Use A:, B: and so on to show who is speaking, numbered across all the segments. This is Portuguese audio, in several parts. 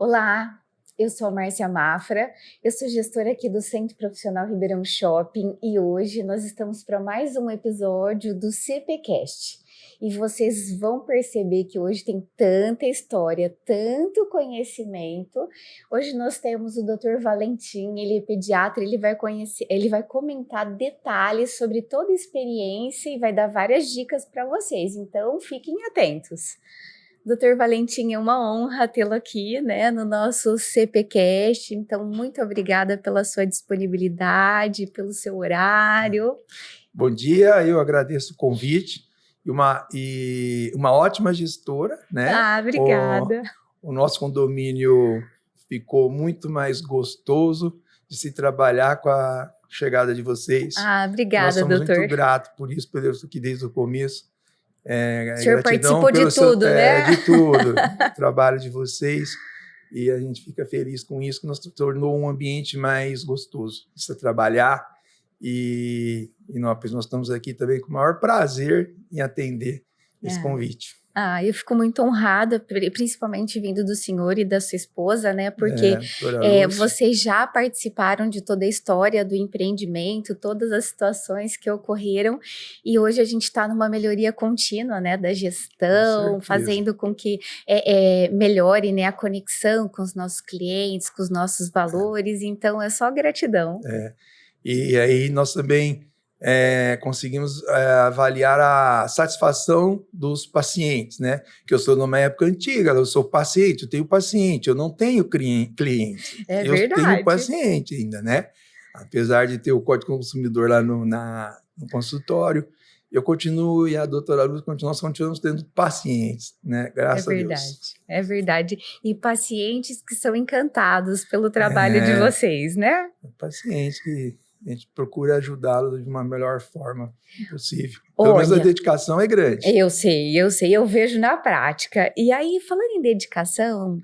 A: Olá, eu sou a Márcia Mafra, eu sou gestora aqui do Centro Profissional Ribeirão Shopping e hoje nós estamos para mais um episódio do CPcast. E vocês vão perceber que hoje tem tanta história, tanto conhecimento. Hoje nós temos o Dr. Valentim, ele é pediatra, ele vai comentar detalhes sobre toda a experiência e vai dar várias dicas para vocês, então fiquem atentos. Dr. Valentim, é uma honra tê-lo aqui, né, no nosso CPcast, então muito obrigada pela sua disponibilidade, pelo seu horário.
B: Bom dia, eu agradeço o convite e uma ótima gestora, né?
A: Obrigada.
B: O nosso condomínio ficou muito mais gostoso de se trabalhar com a chegada de vocês.
A: Obrigada,
B: Nós somos
A: doutor.
B: muito gratos por isso, por eu estar aqui desde o começo.
A: O senhor participou de tudo, né?
B: De tudo, o trabalho de vocês, e a gente fica feliz com isso, que nos tornou um ambiente mais gostoso de se trabalhar, e nós estamos aqui também com o maior prazer em atender esse convite.
A: Eu fico muito honrada, principalmente vindo do senhor e da sua esposa, né? Porque vocês já participaram de toda a história do empreendimento, todas as situações que ocorreram, e hoje a gente está numa melhoria contínua, né? Da gestão, fazendo com que melhore, né, a conexão com os nossos clientes, com os nossos valores, então é só gratidão.
B: E aí nós também conseguimos avaliar a satisfação dos pacientes, né? Que eu sou numa época antiga, eu sou paciente, eu tenho paciente, eu não tenho cliente. Eu tenho paciente ainda, né? Apesar de ter o Código do Consumidor lá no consultório, eu continuo e a doutora Luz nós continuamos tendo pacientes, né? Graças a Deus.
A: É verdade. E pacientes que são encantados pelo trabalho de vocês, né?
B: Pacientes que a gente procura ajudá-lo de uma melhor forma possível. Pelo menos a dedicação é grande.
A: Eu sei, eu vejo na prática. E aí, falando em dedicação,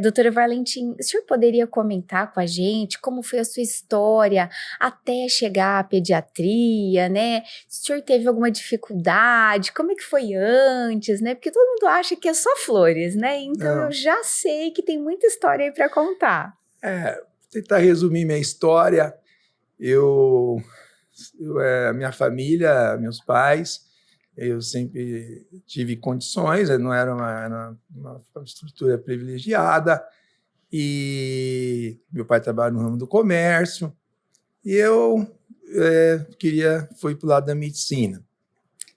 A: doutora Valentim, o senhor poderia comentar com a gente como foi a sua história até chegar à pediatria, né? Se o senhor teve alguma dificuldade, como é que foi antes, né? Porque todo mundo acha que é só flores, né? Então eu já sei que tem muita história aí para contar.
B: Vou tentar resumir minha história. Minha família, meus pais, eu sempre tive condições, não era uma estrutura privilegiada, e meu pai trabalha no ramo do comércio, e eu fui para o lado da medicina.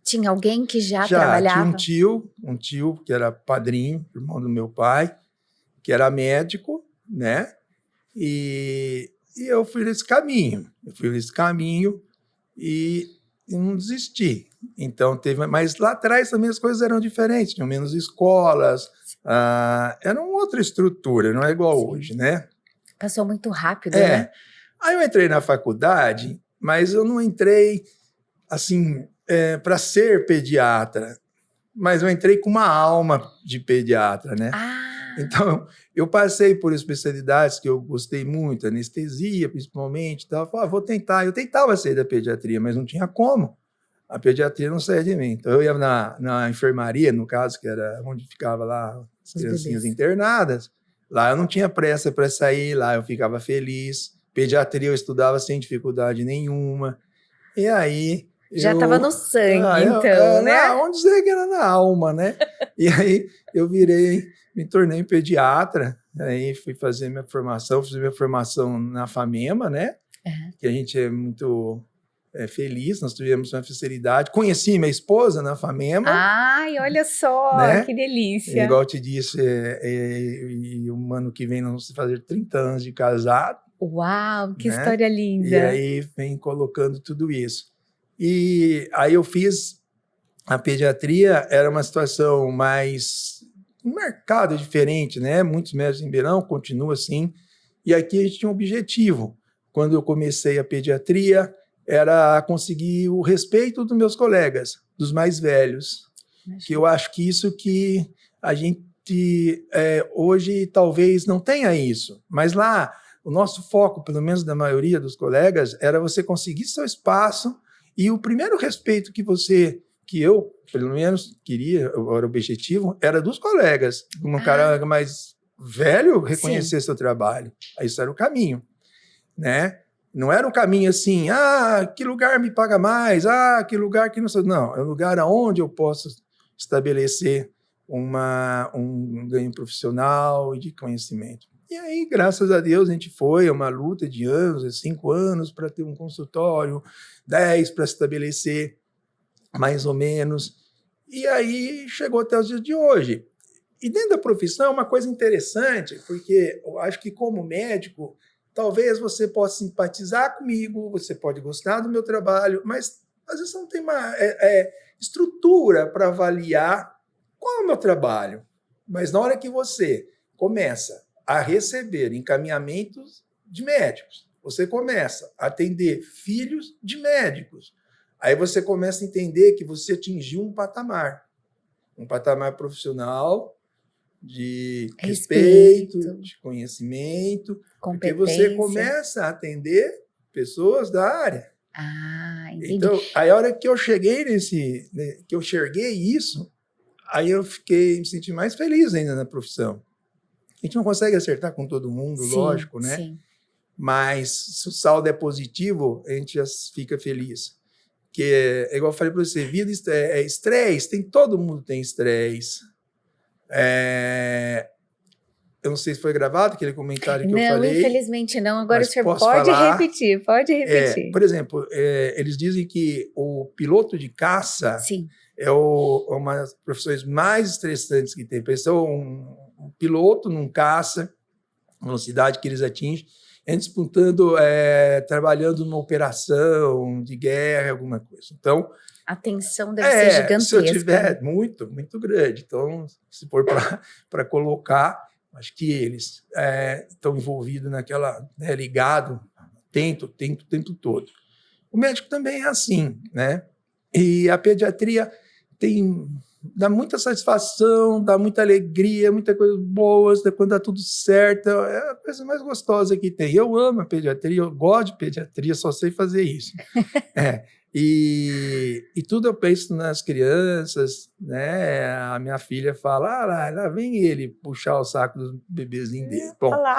A: Tinha alguém que já trabalhava?
B: Tinha um tio que era padrinho, irmão do meu pai, que era médico, né? E eu fui nesse caminho. E não desisti. Então, mas lá atrás também as coisas eram diferentes, tinham menos escolas, era uma outra estrutura, não é igual hoje, né?
A: Passou muito rápido, né?
B: Aí eu entrei na faculdade, mas eu não entrei, assim, para ser pediatra, mas eu entrei com uma alma de pediatra, né? Então, eu passei por especialidades que eu gostei muito, anestesia, principalmente, e tal. Falei, vou tentar. Eu tentava sair da pediatria, mas não tinha como. A pediatria não saía de mim. Então, eu ia na enfermaria, no caso, que era onde ficava lá as criancinhas internadas. Lá eu não tinha pressa para sair, lá eu ficava feliz. Pediatria eu estudava sem dificuldade nenhuma. E aí...
A: Já estava no sangue, então, né?
B: Vamos dizer que era na alma, né? E aí eu me tornei pediatra, aí fui fazer minha formação na FAMEMA, né? Que a gente é muito feliz, nós tivemos uma facilidade. Conheci minha esposa na FAMEMA.
A: Ai, olha só, né? Que delícia.
B: Igual eu te disse, e o ano que vem nós vamos fazer 30 anos de casado.
A: Uau, que história linda.
B: E aí vem colocando tudo isso. E aí eu fiz a pediatria, era uma situação mais... um mercado diferente, né? Muitos médicos em Ribeirão, continua assim. E aqui a gente tinha um objetivo. Quando eu comecei a pediatria, era conseguir o respeito dos meus colegas, dos mais velhos. Que eu acho que isso que a gente hoje talvez não tenha isso. Mas lá, o nosso foco, pelo menos da maioria dos colegas, era você conseguir seu espaço. E o primeiro respeito que eu, pelo menos, queria, era o objetivo, era dos colegas. Um cara mais velho reconhecer seu trabalho. Isso era o caminho, né? Não era um caminho assim, que lugar me paga mais, que lugar que não sei. Não, é um lugar onde eu posso estabelecer um ganho profissional e de conhecimento. E aí, graças a Deus, a gente foi, é uma luta de anos, 5 anos para ter um consultório, 10 para estabelecer, mais ou menos. E aí chegou até os dias de hoje. E dentro da profissão é uma coisa interessante, porque eu acho que como médico, talvez você possa simpatizar comigo, você pode gostar do meu trabalho, mas às vezes você não tem uma estrutura para avaliar qual é o meu trabalho. Mas na hora que você começa a receber encaminhamentos de médicos, você começa a atender filhos de médicos, aí você começa a entender que você atingiu um patamar profissional de respeito, de conhecimento, porque você começa a atender pessoas da área.
A: Entendi.
B: Então, aí a hora que eu cheguei que eu enxerguei isso, aí eu me senti mais feliz ainda na profissão. A gente não consegue acertar com todo mundo, sim, lógico, né? Sim. Mas se o saldo é positivo, a gente já fica feliz. Porque, igual eu falei para você, vida é estresse, todo mundo tem estresse. Eu não sei se foi gravado aquele comentário que eu falei.
A: Não, infelizmente não. Agora o senhor pode repetir,
B: por exemplo, eles dizem que o piloto de caça, sim, é uma das profissões mais estressantes que tem. Pensou um piloto num caça, velocidade que eles atingem, disputando, trabalhando numa operação de guerra, alguma coisa. Então,
A: a tensão deve ser gigantesca.
B: Se eu tiver, muito, muito grande. Então, se for para colocar, acho que eles estão envolvidos naquela, ligado, atento o tempo todo. O médico também é assim, né? E a pediatria dá muita satisfação, dá muita alegria, muita coisa boa, quando dá tudo certo, é a coisa mais gostosa que tem. Eu amo a pediatria, eu gosto de pediatria, só sei fazer isso. E tudo eu penso nas crianças, né? A minha filha fala, lá vem ele puxar o saco dos bebezinhos dele. Bom,
A: olha lá,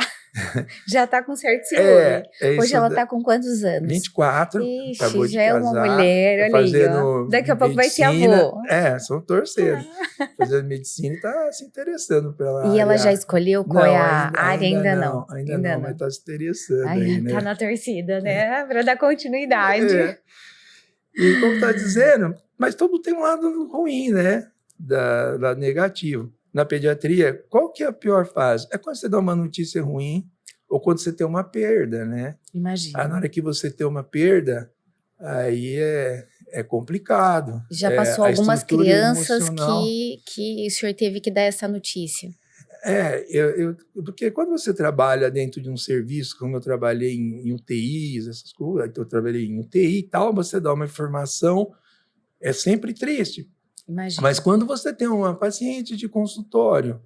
A: já está com certo ciúme. Hoje ela está com quantos anos?
B: 24,
A: Ixi,
B: acabou de
A: já
B: casar,
A: é uma mulher, olha aí, daqui a pouco vai ser avô.
B: São torcendo. Fazendo medicina e está se interessando pela área.
A: E ela já escolheu qual é a área? Ainda não.
B: Ainda não, mas está se interessando
A: aí, né? Está na torcida, né? Para dar continuidade.
B: E como está dizendo, mas todo tem um lado ruim, né? Da negativo. Na pediatria, qual que é a pior fase? É quando você dá uma notícia ruim ou quando você tem uma perda, né?
A: Imagina.
B: Na hora que você tem uma perda, aí é complicado.
A: Já passou algumas crianças que o senhor teve que dar essa notícia.
B: Porque quando você trabalha dentro de um serviço, como eu trabalhei em UTIs, essas coisas, eu trabalhei em UTI e tal, você dá uma informação, é sempre triste.
A: Imagina.
B: Mas quando você tem uma paciente de consultório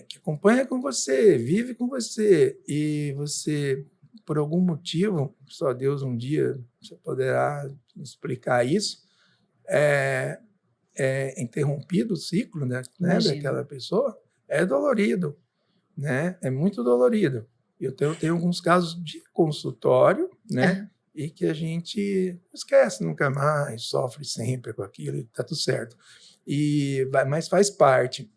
B: que acompanha com você, vive com você, e você, por algum motivo, só Deus um dia você poderá explicar isso, interrompido o ciclo, né, daquela pessoa, é dolorido, né? É muito dolorido. Eu tenho alguns casos de consultório, né? E que a gente esquece nunca mais, sofre sempre com aquilo e tá tudo certo. Mas faz parte.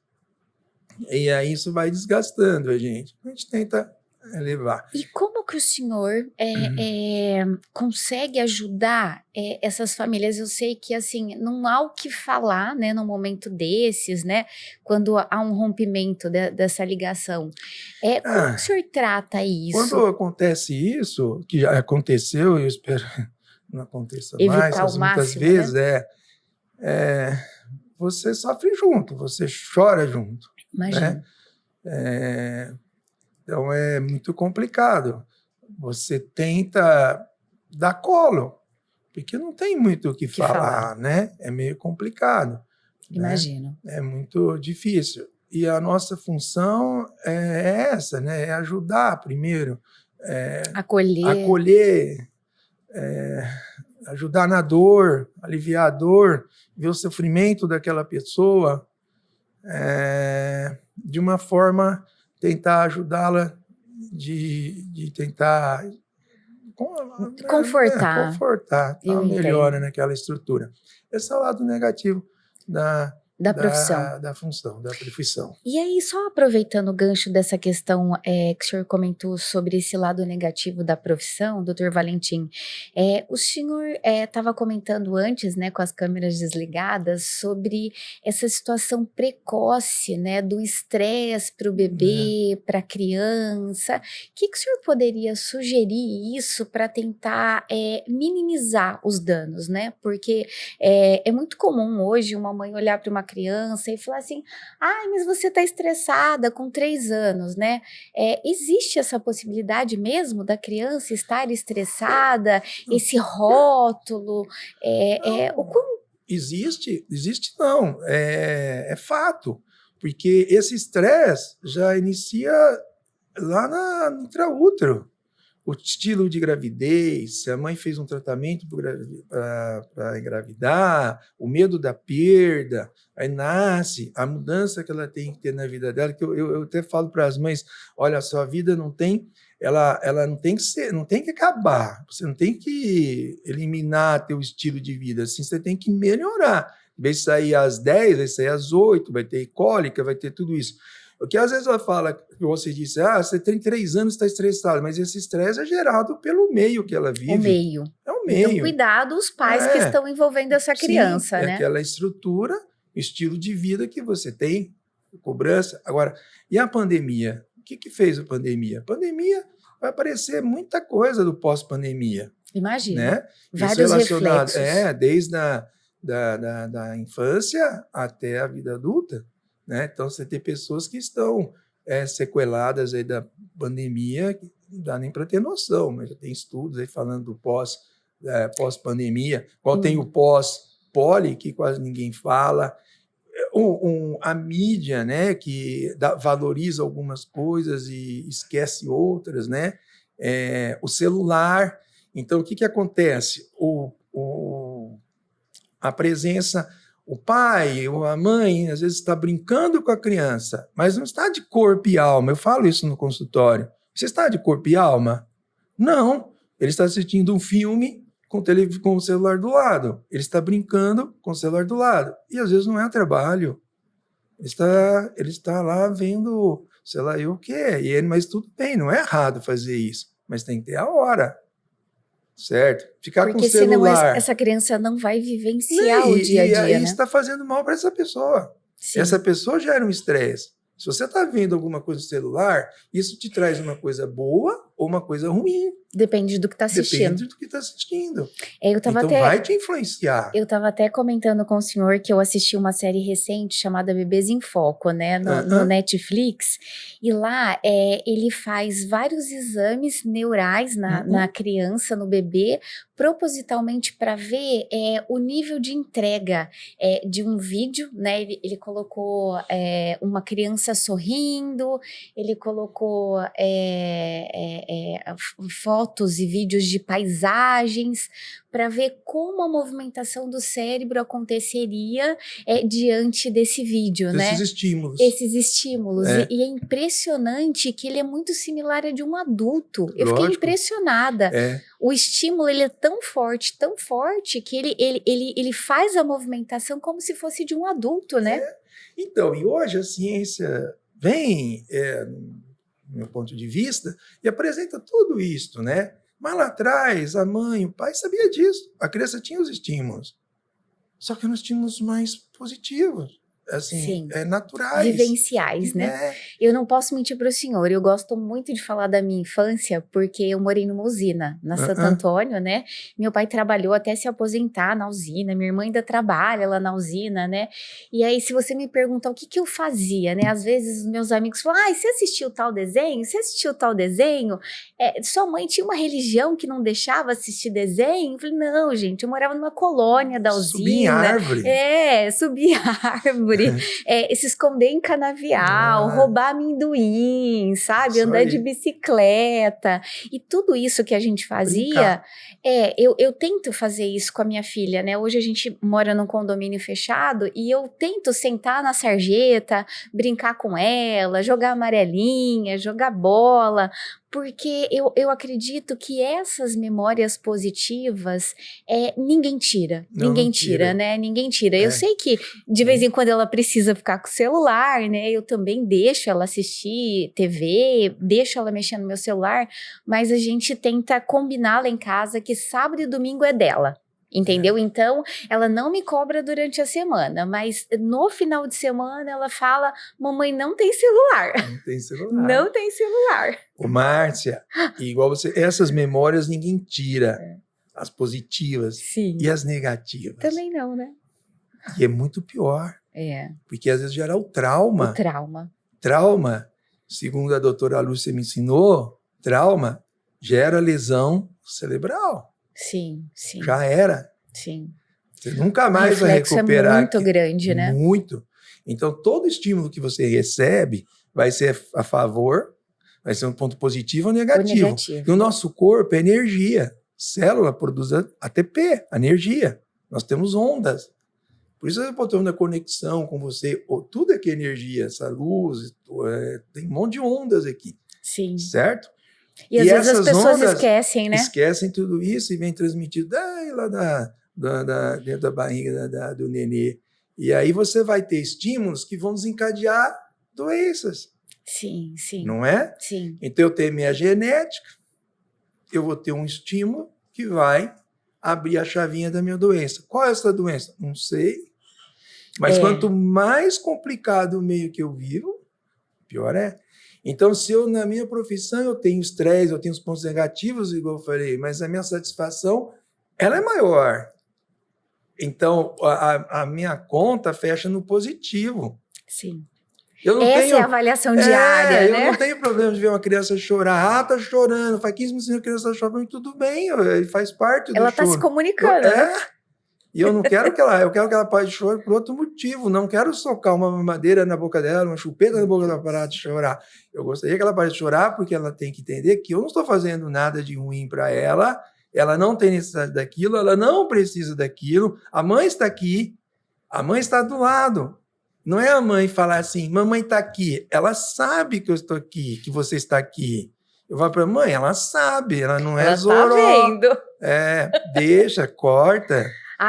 B: E aí isso vai desgastando a gente. A gente tenta levar.
A: E como que o senhor consegue ajudar essas famílias? Eu sei que assim não há o que falar, né, num momento desses, né, quando há um rompimento dessa ligação. Como o senhor trata isso?
B: Quando acontece isso, que já aconteceu, eu espero não aconteça mais, mas muitas vezes, né? Você sofre junto, você chora junto.
A: Imagina.
B: Né? Então, é muito complicado. Você tenta dar colo, porque não tem muito o que falar, né? É meio complicado.
A: Imagino.
B: Né? É muito difícil. E a nossa função é essa, né? É ajudar primeiro. Acolher, ajudar na dor, aliviar a dor, ver o sofrimento daquela pessoa. de uma forma tentar ajudá-la, de tentar
A: Confortar.
B: confortar,
A: Eu
B: uma melhora
A: entendo.
B: naquela estrutura. Esse é o lado negativo da,
A: Da profissão.
B: da função, da profissão.
A: E aí, só aproveitando o gancho dessa questão que o senhor comentou sobre esse lado negativo da profissão, doutor Valentim, o senhor estava comentando antes, né, com as câmeras desligadas, sobre essa situação precoce, né, do estresse para o bebê, para a criança. O que o senhor poderia sugerir isso para tentar minimizar os danos, né? Porque é muito comum hoje uma mãe olhar para uma criança e falar assim: ai, mas você está estressada com 3 anos, né? Existe essa possibilidade mesmo da criança estar estressada, esse rótulo? O quão...
B: Existe não, é fato, porque esse estresse já inicia lá no intraútero. O estilo de gravidez, se a mãe fez um tratamento para engravidar, o medo da perda, aí nasce, a mudança que ela tem que ter na vida dela, que eu até falo para as mães, olha, a sua vida não tem, ela não tem que ser, não tem que acabar, você não tem que eliminar teu estilo de vida, assim, você tem que melhorar. Em vez de sair às 10, vai sair às 8, vai ter cólica, vai ter tudo isso. Porque às vezes ela fala, que você disse, você tem 3 anos, está estressado, mas esse estresse é gerado pelo meio que ela vive.
A: O meio.
B: É o meio.
A: Então, cuidado os pais que estão envolvendo essa criança,
B: sim,
A: né?
B: É aquela estrutura, estilo de vida que você tem, cobrança. Agora, e a pandemia? O que fez a pandemia? A pandemia vai aparecer muita coisa do pós-pandemia.
A: Imagina,
B: né?
A: vários reflexos.
B: Desde da infância até a vida adulta. Né? Então, você tem pessoas que estão sequeladas aí da pandemia, que não dá nem para ter noção, mas já tem estudos aí falando do pós-pandemia, qual tem o pós-poli, que quase ninguém fala, a mídia, né, que valoriza algumas coisas e esquece outras, né? O celular. Então, o que acontece? A presença... O pai ou a mãe, às vezes, está brincando com a criança, mas não está de corpo e alma. Eu falo isso no consultório. Você está de corpo e alma? Não. Ele está assistindo um filme com o celular do lado. Ele está brincando com o celular do lado. E, às vezes, não é trabalho. Ele está lá vendo, sei lá, o quê. Mas tudo bem, não é errado fazer isso. Mas tem que ter a hora. Certo? Ficar
A: porque
B: com o celular.
A: Senão essa criança não vai vivenciar o dia a dia,
B: e aí
A: né?
B: está fazendo mal para essa pessoa.
A: Sim.
B: Essa pessoa gera um estresse. Se você está vendo alguma coisa no celular, isso te traz uma coisa boa ou uma coisa ruim.
A: Depende do que está assistindo.
B: Depende do que está assistindo.
A: Então
B: vai te influenciar.
A: Eu estava até comentando com o senhor que eu assisti uma série recente chamada Bebês em Foco, né, no Netflix, e lá ele faz vários exames neurais na criança, no bebê, propositalmente para ver o nível de entrega de um vídeo, né? Ele colocou uma criança sorrindo, ele colocou fotos e vídeos de paisagens para ver como a movimentação do cérebro aconteceria diante desse vídeo, né? Esses estímulos. E é impressionante que ele é muito similar a de um adulto. Eu fiquei impressionada. O estímulo ele é tão forte, que ele faz a movimentação como se fosse de um adulto, né?
B: Então, e hoje a ciência vem, do meu ponto de vista, e apresenta tudo isso, né? Mas lá atrás, a mãe, o pai sabia disso. A criança tinha os estímulos. Só que eram estímulos mais positivos. Assim, naturais.
A: Vivenciais, né? Eu não posso mentir para o senhor, eu gosto muito de falar da minha infância, porque eu morei numa usina, na Santo Antônio, né? Meu pai trabalhou até se aposentar na usina, minha irmã ainda trabalha lá na usina, né? E aí, se você me perguntar o que eu fazia, né? Às vezes, os meus amigos falam, você assistiu tal desenho? Você assistiu tal desenho? Sua mãe tinha uma religião que não deixava assistir desenho? Eu falei, não, gente, eu morava numa colônia da usina.
B: Subia em árvore.
A: Subia árvore. árvore, se esconder em canavial, roubar amendoim, sabe?
B: Isso
A: Andar
B: aí.
A: de bicicleta. E tudo isso que a gente fazia, eu tento fazer isso com a minha filha, né? Hoje a gente mora num condomínio fechado e eu tento sentar na sarjeta, brincar com ela, jogar amarelinha, jogar bola, porque eu acredito que essas memórias positivas ninguém tira.
B: Não,
A: Ninguém
B: não
A: tira,
B: tira.
A: né? Ninguém tira. Eu sei que de vez em quando ela precisa ficar com o celular, né? Eu também deixo ela assistir TV, deixo ela mexer no meu celular, mas a gente tenta combinar lá em casa que sábado e domingo é dela. Entendeu? Então, ela não me cobra durante a semana, mas no final de semana ela fala: mamãe, não tem celular.
B: Não tem celular.
A: Não tem celular.
B: Ô, Márcia, igual você, essas memórias ninguém tira. As positivas
A: Sim.
B: e as negativas.
A: Também não, né?
B: E é muito pior. Porque às vezes gera o trauma.
A: O trauma.
B: Trauma, segundo a doutora Lúcia me ensinou, trauma gera lesão cerebral.
A: Sim.
B: Já era.
A: Sim.
B: Você nunca mais vai recuperar.
A: É muito grande, né?
B: Muito. Então, todo estímulo que você recebe vai ser a favor, vai ser um ponto positivo ou negativo. E o nosso corpo é energia. Célula produz ATP, energia. Nós temos ondas. Por isso eu estou tendo a conexão com você. Tudo aqui é energia, essa luz, tem um monte de ondas aqui.
A: Sim.
B: Certo?
A: E às vezes as pessoas esquecem, né?
B: Esquecem tudo isso e vem transmitido lá dentro da barriga do nenê. E aí você vai ter estímulos que vão desencadear doenças.
A: Sim.
B: Não é?
A: Sim.
B: Então eu tenho minha genética, eu vou ter um estímulo que vai abrir a chavinha da minha doença. Qual é essa doença? Não sei. Mas quanto mais complicado o meio que eu vivo, pior é. Então, se eu, na minha profissão, eu tenho estresse, eu tenho os pontos negativos, igual eu falei, mas a minha satisfação, ela é maior. Então, a minha conta fecha no positivo.
A: Sim.
B: Essa
A: é a avaliação diária, né?
B: Eu não tenho problema de ver uma criança chorar. Tá chorando, faz 15 minutos que a criança tá chorando, tudo bem, faz parte do choro.
A: Ela tá se comunicando, né?
B: E eu não quero que eu quero que ela pare de chorar por outro motivo. Não quero socar uma mamadeira na boca dela, uma chupeta na boca dela para parar de chorar. Eu gostaria que ela pare de chorar porque ela tem que entender que eu não estou fazendo nada de ruim para ela. Ela não tem necessidade daquilo, ela não precisa daquilo. A mãe está aqui, a mãe está do lado. Não é a mãe falar assim, mamãe está aqui. Ela sabe que eu estou aqui, que você está aqui. Eu falo para a mãe, ela sabe, ela não é zoró.
A: Ela tá vendo.
B: Deixa, corta.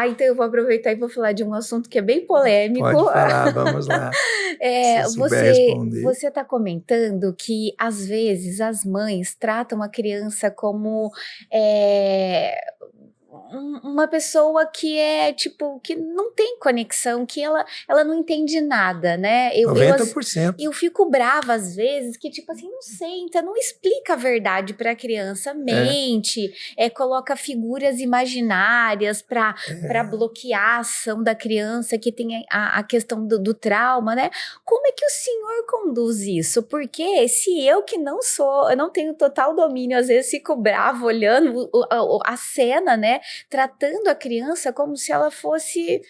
A: Então eu vou aproveitar e vou falar de um assunto que é bem polêmico.
B: Pode falar, vamos lá.
A: Você está comentando que, às vezes, as mães tratam a criança como uma pessoa que que não tem conexão, que ela não entende nada, né?
B: 90%.
A: Eu fico brava às vezes, que tipo assim, não senta, não explica a verdade para a criança, mente, coloca figuras imaginárias para bloquear a ação da criança, que tem a questão do trauma, né? Como é que o senhor conduz isso? Porque se eu que não tenho total domínio, às vezes fico bravo olhando a cena, né? Tratando a criança como se ela fosse,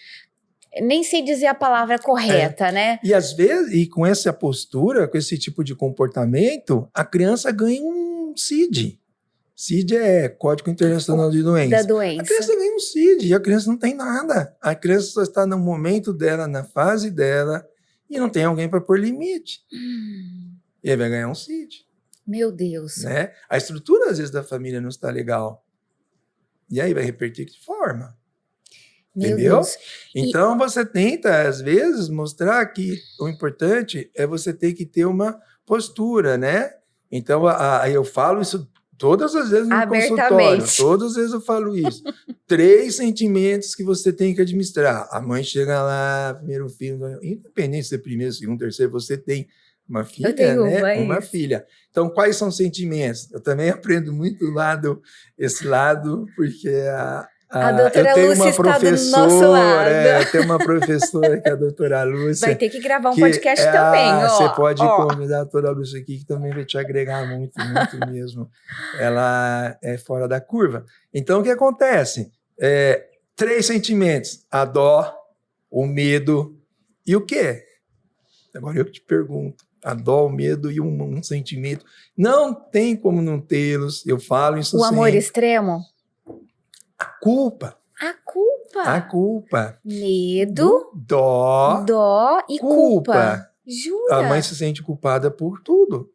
A: nem sei dizer a palavra correta, né?
B: E às vezes, e com essa postura, com esse tipo de comportamento, a criança ganha um CID. CID é Código Internacional de Doença.
A: Da doença.
B: A criança ganha um CID e a criança não tem nada. A criança só está no momento dela, na fase dela, e não tem alguém para pôr limite. E aí vai ganhar um CID.
A: Meu Deus.
B: Né? A estrutura, às vezes, da família não está legal. E aí vai repetir de que forma?
A: Meu
B: Entendeu?
A: Deus.
B: Então você tenta, às vezes, mostrar que o importante é você ter que ter uma postura, né? Então eu falo isso todas as vezes no consultório. Todas as vezes eu falo isso. 3 sentimentos que você tem que administrar. A mãe chega lá, primeiro filho, independente de ser primeiro, segundo, terceiro, você tem uma filha,
A: eu tenho
B: né? Uma filha. Então, quais são os sentimentos? Eu também aprendo muito esse lado, porque
A: a doutora
B: eu tenho
A: Lúcia
B: uma
A: está do nosso lado.
B: Eu tenho uma professora que é a doutora Lúcia.
A: Vai ter que gravar um podcast também.
B: Você pode convidar a doutora Lúcia aqui, que também vai te agregar muito, muito mesmo. Ela é fora da curva. Então, o que acontece? 3 sentimentos. A dó, o medo E o quê? Agora eu te pergunto. A dó, o medo e um sentimento. Não tem como não tê-los. Eu falo isso
A: O amor
B: sempre.
A: extremo?
B: A culpa.
A: A culpa.
B: A culpa.
A: Medo,
B: Dó,
A: dó e culpa. Jura?
B: A mãe se sente culpada por tudo.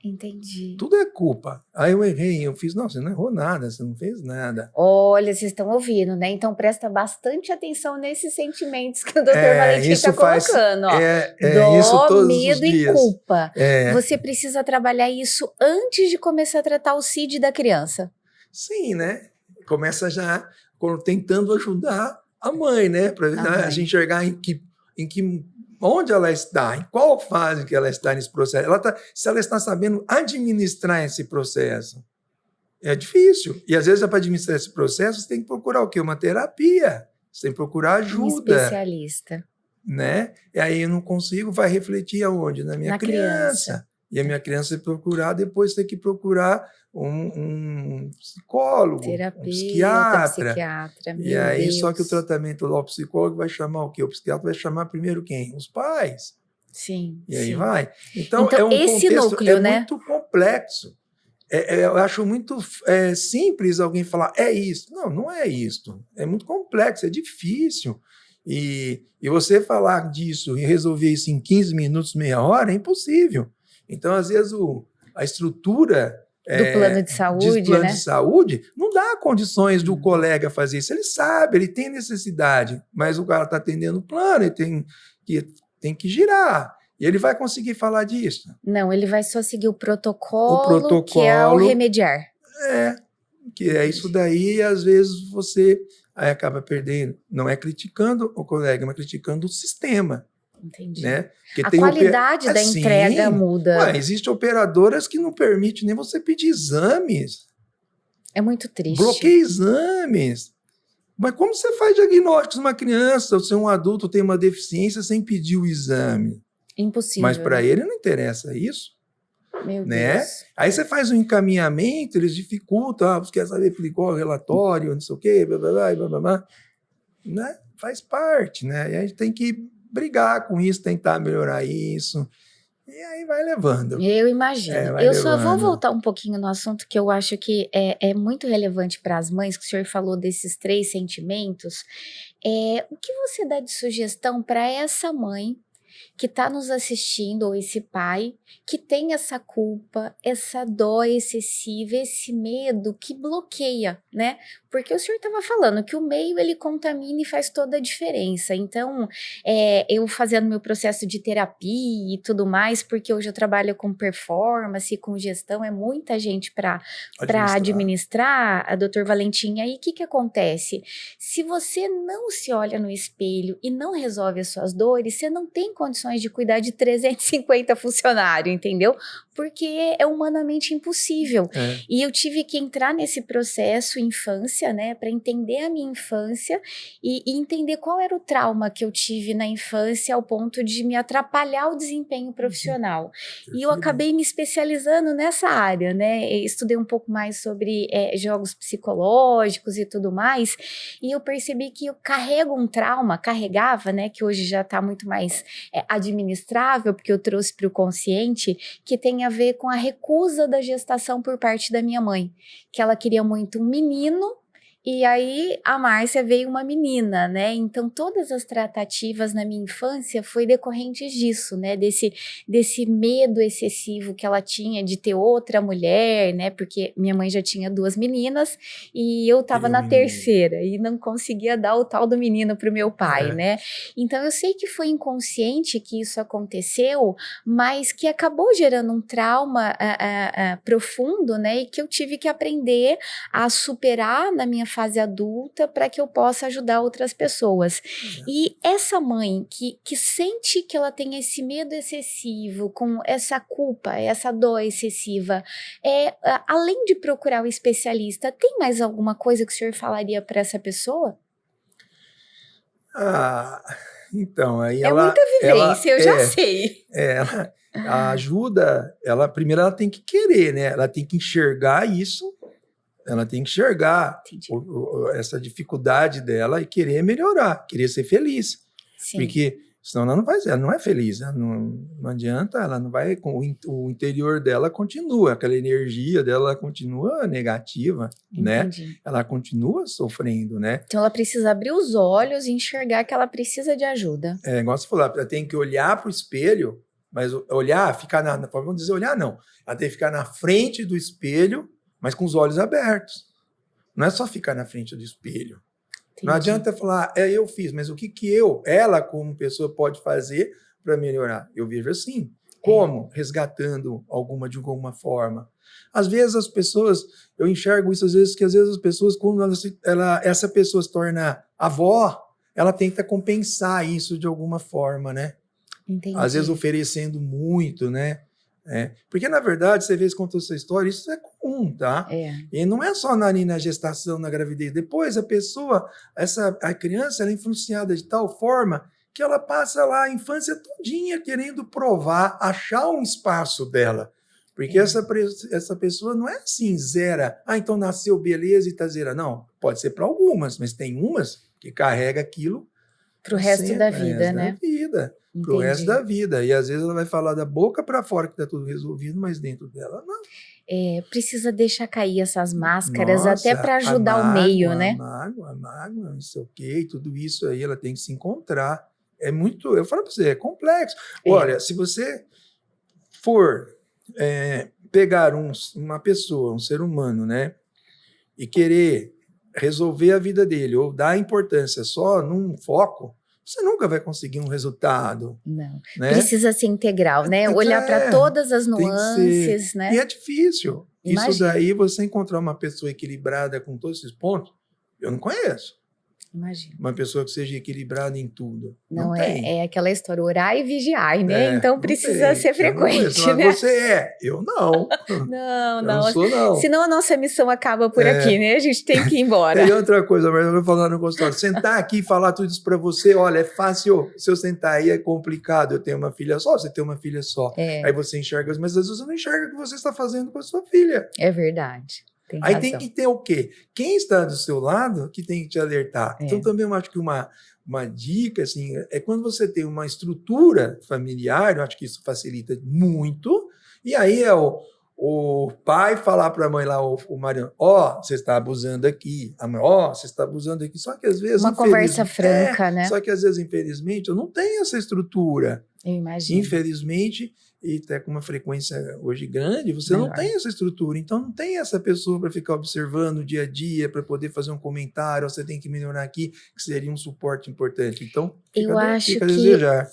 A: Entendi.
B: Tudo é culpa. Aí eu errei, eu fiz. Não, você não errou nada, você não fez nada.
A: Olha, vocês estão ouvindo, né? Então presta bastante atenção nesses sentimentos que o Dr. Valentim está colocando. Ó. Dó,
B: isso todos os
A: medo e
B: dias.
A: culpa.
B: É.
A: Você precisa trabalhar isso antes de começar a tratar o CID da criança.
B: Sim, né? Começa já tentando ajudar a mãe, né? Para a gente enxergar onde ela está, em qual fase que ela está nesse processo. Se ela está sabendo administrar esse processo. É difícil. E às vezes, para administrar esse processo, você tem que procurar o quê? Uma terapia. Você tem que procurar ajuda.
A: Um especialista.
B: Né? E aí eu não consigo, vai refletir aonde? Na minha criança. E a minha criança procurar, depois tem que procurar um psicólogo,
A: terapeuta,
B: um psiquiatra.
A: E
B: aí,
A: Deus.
B: só que o tratamento do psicólogo vai chamar o quê? O psiquiatra vai chamar primeiro quem? Os pais.
A: Sim.
B: E aí
A: sim.
B: vai. Então é um
A: esse
B: contexto
A: núcleo, né?
B: muito complexo. Eu acho muito simples alguém falar, é isso. Não, não é isso. É muito complexo, é difícil. E você falar disso e resolver isso em 15 minutos, meia hora, é impossível. Então, às vezes, a estrutura
A: do plano de saúde, né?
B: de saúde não dá condições do colega fazer isso. Ele sabe, ele tem necessidade, mas o cara está atendendo o plano, ele tem que girar. E ele vai conseguir falar disso?
A: Não, ele vai só seguir o protocolo, que é o remediar.
B: Que é isso daí, e às vezes você aí acaba perdendo. Não é criticando o colega, mas criticando o sistema.
A: Entendi.
B: Né?
A: A qualidade da entrega muda.
B: Existem operadoras que não permitem nem você pedir exames.
A: É muito triste.
B: Bloqueia exames. Mas como você faz diagnósticos de uma criança, ou se um adulto tem uma deficiência sem pedir o exame?
A: Impossível.
B: Mas para ele não interessa isso.
A: Meu
B: né?
A: Deus.
B: Aí você faz um encaminhamento, eles dificultam, você quer saber qual o relatório, não sei o quê, blá, blá, blá, blá, blá, blá. Né? Faz parte, né? E a gente tem que brigar com isso, tentar melhorar isso, e aí vai levando.
A: Eu imagino. Eu só vou voltar um pouquinho no assunto que eu acho que é muito relevante para as mães, que o senhor falou desses 3 sentimentos. O que você dá de sugestão para essa mãe que está nos assistindo, ou esse pai, que tem essa culpa, essa dó excessiva, esse medo que bloqueia, né? Porque o senhor estava falando que o meio, ele contamina e faz toda a diferença. Então, eu fazendo meu processo de terapia e tudo mais, porque hoje eu trabalho com performance, com gestão, é muita gente para administrar, a doutor Valentim. Aí, o que acontece? Se você não se olha no espelho e não resolve as suas dores, você não tem condições de cuidar de 350 funcionários, entendeu? Porque é humanamente impossível. E eu tive que entrar nesse processo infância, né, para entender a minha infância e entender qual era o trauma que eu tive na infância ao ponto de me atrapalhar o desempenho profissional. E eu acabei me especializando nessa área, né? Estudei um pouco mais sobre jogos psicológicos e tudo mais, e eu percebi que eu carregava, né, que hoje já está muito mais administrável, porque eu trouxe para o consciente, que tem a ver com a recusa da gestação por parte da minha mãe, que ela queria muito um menino, e aí a Márcia veio uma menina, né? Então todas as tratativas na minha infância foi decorrentes disso, né? Desse medo excessivo que ela tinha de ter outra mulher, né? Porque minha mãe já tinha 2 meninas e eu tava na terceira e não conseguia dar o tal do menino pro meu pai, né? Então eu sei que foi inconsciente que isso aconteceu, mas que acabou gerando um trauma profundo, né? E que eu tive que aprender a superar na minha fase adulta para que eu possa ajudar outras pessoas. E essa mãe que sente que ela tem esse medo excessivo, com essa culpa, essa dor excessiva, além de procurar o especialista, tem mais alguma coisa que o senhor falaria para essa pessoa?
B: Então, aí
A: muita vivência, eu já sei.
B: A ajuda, primeiro ela tem que querer, né? Ela tem que enxergar isso. Ela tem que enxergar essa dificuldade dela e querer melhorar, querer ser feliz.
A: Sim.
B: Porque senão ela não vai, ela não é feliz, não adianta, ela não vai, o interior dela continua, aquela energia dela continua negativa, né?
A: Entendi.
B: Ela continua sofrendo, né?
A: Então ela precisa abrir os olhos e enxergar que ela precisa de ajuda.
B: É, igual você falou, ela tem que olhar para o espelho, mas olhar, ficar vamos dizer, olhar não, ela tem que ficar na frente do espelho, mas com os olhos abertos. Não é só ficar na frente do espelho.
A: Entendi.
B: Não adianta falar, eu fiz, mas o que ela como pessoa pode fazer para melhorar? Eu vejo assim. Como? Resgatando de alguma forma. Às vezes as pessoas, eu enxergo isso às vezes as pessoas, quando essa pessoa se torna avó, ela tenta compensar isso de alguma forma, né?
A: Entendi.
B: Às vezes oferecendo muito, né? Porque, na verdade, você vê se contou essa história, isso é comum, tá? E não é só na gestação, na gravidez. Depois, a criança, ela é influenciada de tal forma que ela passa lá a infância todinha querendo provar, achar um espaço dela. Porque essa pessoa não é assim, zera. Então nasceu, beleza, e tá zera. Não, pode ser para algumas, mas tem umas que carrega aquilo
A: pro resto da vida, né?
B: Pro resto da vida. E às vezes ela vai falar da boca para fora que tá tudo resolvido, mas dentro dela não.
A: Precisa deixar cair essas máscaras até para ajudar o meio, né?
B: A mágoa, não sei o quê, tudo isso aí ela tem que se encontrar. É muito, eu falo para você, é complexo. Olha, se você for pegar uma pessoa, um ser humano, né, e querer resolver a vida dele ou dar importância só num foco, você nunca vai conseguir um resultado.
A: Não.
B: Né?
A: Precisa ser integral, né? Olhar para todas as nuances, né?
B: E é difícil.
A: Imagina.
B: Isso daí, você encontrar uma pessoa equilibrada com todos esses pontos, eu não conheço.
A: Imagina.
B: Uma pessoa que seja equilibrada em tudo.
A: Não
B: tem.
A: É aquela história, orar e vigiar, né? Então precisa ser frequente, né?
B: Você eu não.
A: Não.
B: Eu não sou, não.
A: Senão a nossa missão acaba por aqui, né? A gente tem que ir embora.
B: E outra coisa, mas eu vou falar no consultório. Sentar aqui e falar tudo isso para você, olha, é fácil. Se eu sentar aí é complicado. Eu tenho uma filha só, você tem uma filha só. Aí você enxerga, mas às vezes você não enxerga o que você está fazendo com a sua filha.
A: É verdade.
B: Aí tem que ter o quê? Quem está do seu lado que tem que te alertar. Então, também eu acho que uma dica, assim, é quando você tem uma estrutura familiar, eu acho que isso facilita muito, e aí o pai falar para a mãe lá, o marido, você está abusando aqui, a mãe, você está abusando aqui, só que às vezes...
A: Uma conversa franca, né?
B: Só que às vezes, infelizmente, eu não tenho essa estrutura.
A: Eu imagino.
B: Infelizmente, e até com uma frequência hoje grande, você não tem essa estrutura. Então, não tem essa pessoa para ficar observando o dia a dia, para poder fazer um comentário, você tem que melhorar aqui, que seria um suporte importante. Então,
A: eu acho que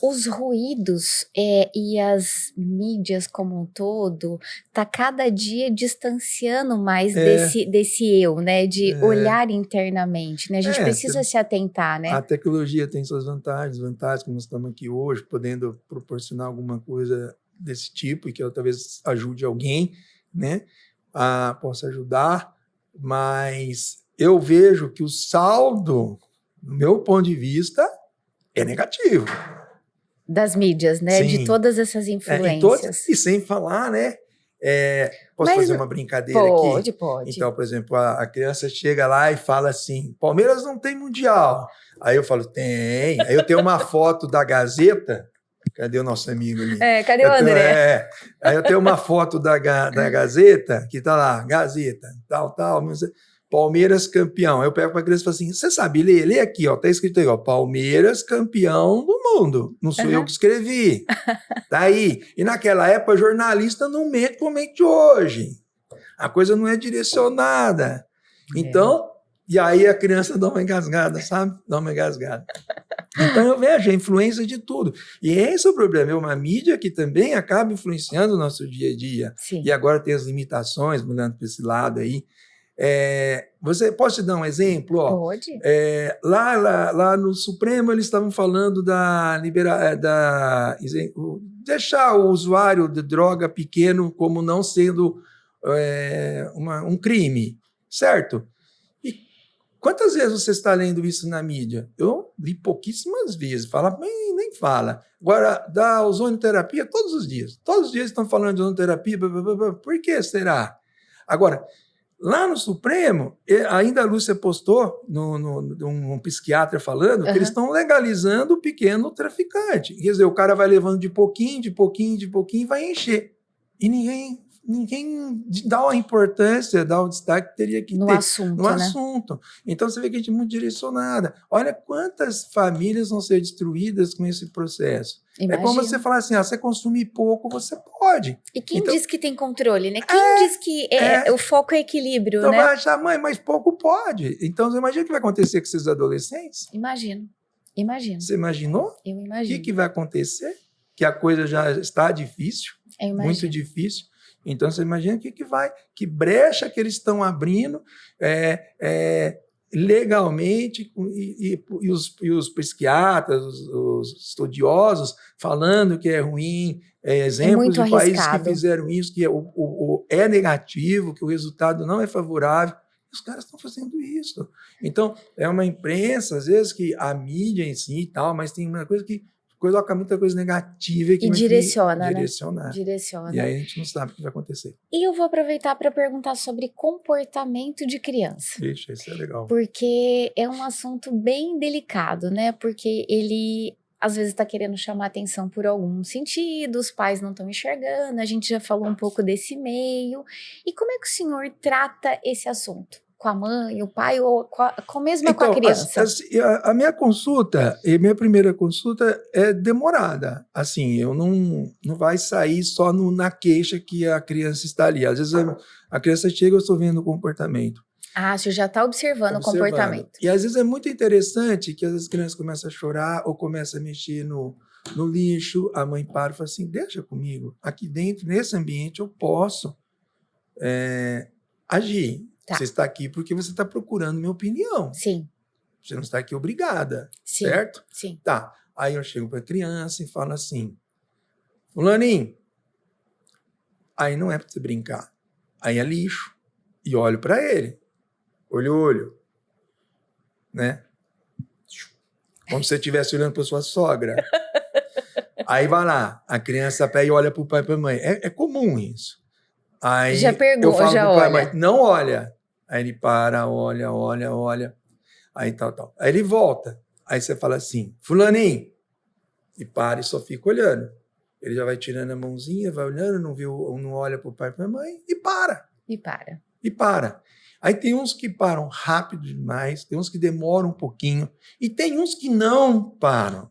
A: os ruídos e as mídias como um todo tá cada dia distanciando mais desse eu, né? De olhar internamente, né? A gente precisa se atentar, né?
B: A tecnologia tem suas vantagens, como nós estamos aqui hoje, podendo proporcionar alguma coisa desse tipo e que ela talvez ajude alguém, né? Possa ajudar, mas eu vejo que o saldo, do meu ponto de vista, é negativo.
A: Das mídias, né?
B: Sim.
A: De todas essas influências.
B: E sem falar, né? Posso fazer uma brincadeira aqui?
A: Pode.
B: Então, por exemplo, a criança chega lá e fala assim, Palmeiras não tem mundial. Aí eu falo, tem. Aí eu tenho uma foto da Gazeta. Cadê o nosso amigo ali?
A: Cadê o André?
B: Aí eu tenho uma foto da Gazeta, que tá lá, Gazeta, tal, Palmeiras campeão. Aí eu pego para a criança e falo assim, você sabe ler? Lê aqui, ó, tá escrito aí, ó, Palmeiras campeão do mundo. Não sou eu que escrevi. Tá aí. E naquela época, jornalista não mente como mente hoje. A coisa não é direcionada. Então, e aí a criança dá uma engasgada, sabe? Dá uma engasgada. Então eu vejo a influência de tudo. E esse é o problema, é uma mídia que também acaba influenciando o nosso dia a dia.
A: Sim.
B: E agora tem as limitações, mudando para esse lado aí. Posso te dar um exemplo?
A: Pode.
B: Lá no Supremo eles estavam falando deixar o usuário de droga pequeno como não sendo um crime, certo? Quantas vezes você está lendo isso na mídia? Eu li pouquíssimas vezes. Fala, nem fala. Agora, da ozonioterapia todos os dias. Todos os dias estão falando de ozonioterapia. Por que será? Agora, Lá no Supremo, ainda a Lúcia postou num psiquiatra falando que eles estão legalizando o pequeno traficante. Quer dizer, o cara vai levando de pouquinho, de pouquinho, de pouquinho e vai encher. E ninguém dá a importância, dá o destaque que teria que
A: no
B: ter
A: assunto,
B: no
A: né?
B: assunto. Então você vê que a gente é muito direcionada. Olha quantas famílias vão ser destruídas com esse processo.
A: Imagino.
B: É como você falar assim, você consumir pouco, você pode.
A: E quem
B: então,
A: diz que tem controle, né? Quem diz que o foco é equilíbrio,
B: então
A: né?
B: vai achar, mãe, mas pouco pode. Então você imagina o que vai acontecer com esses adolescentes?
A: Imagino.
B: Você imaginou?
A: Eu
B: O
A: imagino.
B: que vai acontecer? Que a coisa já está difícil, muito difícil. Então você imagina que brecha que eles estão abrindo legalmente, e os psiquiatras, os estudiosos, falando que é ruim, exemplos de países que fizeram isso, que é negativo, que o resultado não é favorável. Os caras estão fazendo isso. Então, é uma imprensa, às vezes, que a mídia em si e tal, mas tem uma coisa que coloca muita coisa negativa
A: e direciona, né?
B: E aí a gente não sabe o que vai acontecer.
A: E eu vou aproveitar para perguntar sobre comportamento de criança.
B: Ixi, isso é legal.
A: Porque é um assunto bem delicado, né? Porque ele às vezes está querendo chamar atenção por algum sentido, os pais não estão enxergando, a gente já falou um pouco desse meio. E como é que o senhor trata esse assunto? Com a mãe, o pai, ou com a criança?
B: A minha consulta, minha primeira consulta é demorada. Assim, eu não vai sair só na queixa que a criança está ali. Às vezes a criança chega, eu estou vendo o comportamento.
A: Ah, você já está observando o comportamento.
B: E às vezes é muito interessante que as crianças começam a chorar ou começam a mexer no lixo, a mãe para e fala assim, deixa comigo, aqui dentro, nesse ambiente, eu posso agir. Tá. Você está aqui porque você está procurando minha opinião.
A: Sim.
B: Você não está aqui obrigada,
A: sim,
B: certo?
A: Sim.
B: Tá. Aí eu chego para a criança e falo assim, fulaninho, aí não é para você brincar, aí é lixo. E olho para ele, olho, né? Como se você estivesse olhando para sua sogra. Aí vai lá, a criança pega e olha para o pai e para a mãe. É comum isso. Aí
A: já pergunta,
B: eu falo
A: já
B: pro pai,
A: olha.
B: mãe, não olha. Aí ele para, olha. Aí tal. Aí ele volta. Aí você fala assim, fulaninho. E para e só fica olhando. Ele já vai tirando a mãozinha, vai olhando, não olha pro pai e pra mãe e para. E para. Aí tem uns que param rápido demais, tem uns que demoram um pouquinho, e tem uns que não param.